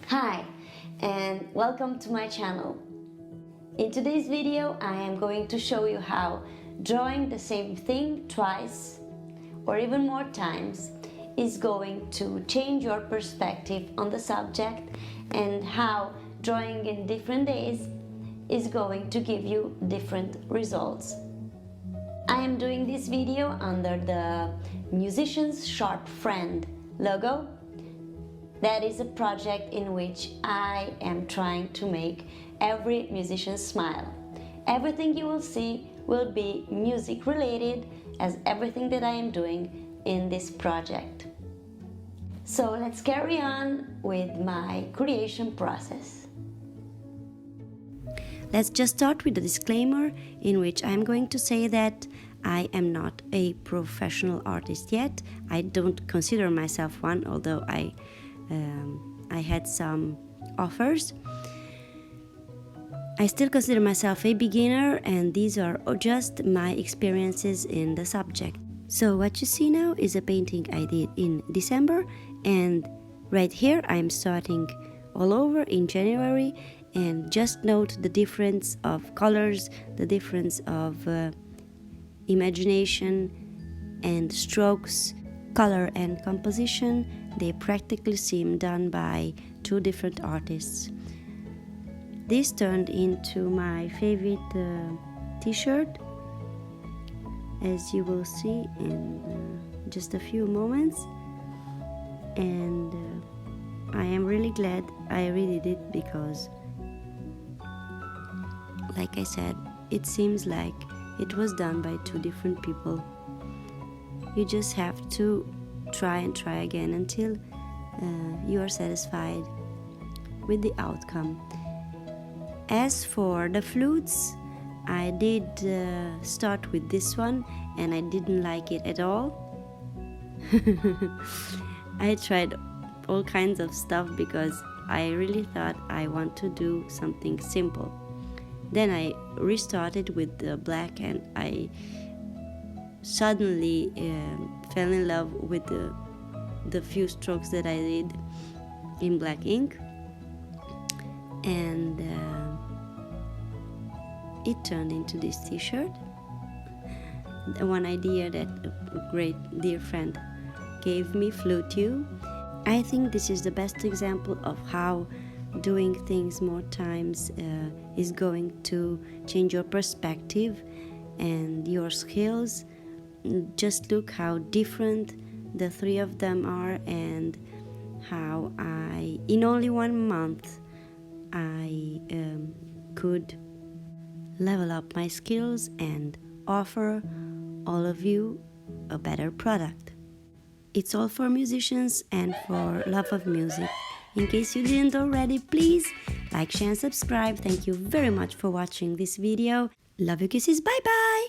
Hi, and welcome to my channel. In today's video, I am going to show you how drawing the same thing twice or even more times is going to change your perspective on the subject, and how drawing in different days is going to give you different results. I am doing this video under the Musician's Sharp Friend logo. That is a project in which I am trying to make every musician smile. Everything you will see will be music related, as everything that I am doing in this project. So let's carry on with my creation process. Let's just start with a disclaimer in which I'm going to say that I am not a professional artist yet. I don't consider myself one, although I had some offers. I still consider myself a beginner, and these are just my experiences in the subject. So what you see now is a painting I did in December, and right here I'm starting all over in January. And just note the difference of colors, the difference of imagination and strokes, color and composition. They practically seem done by two different artists. This turned into my favorite t-shirt, as you will see in just a few moments. And I am really glad I redid it, because like I said, it seems like it was done by two different people. You just have to try and try again until you are satisfied with the outcome. As for the flutes, I did start with this one, and I didn't like it at all. I tried all kinds of stuff because I really thought I want to do something simple. Then I restarted with the black, and I suddenly fell in love with the few strokes that I did in black ink, and it turned into this t-shirt. The one idea that a great dear friend gave me, flute. I think this is the best example of how doing things more times is going to change your perspective and your skills. Just look how different the three of them are, and how in only 1 month I could level up my skills and offer all of you a better product. It's all for musicians and for love of music. In case you didn't already, please like, share and subscribe. Thank you very much for watching this video. Love you, kisses, bye bye!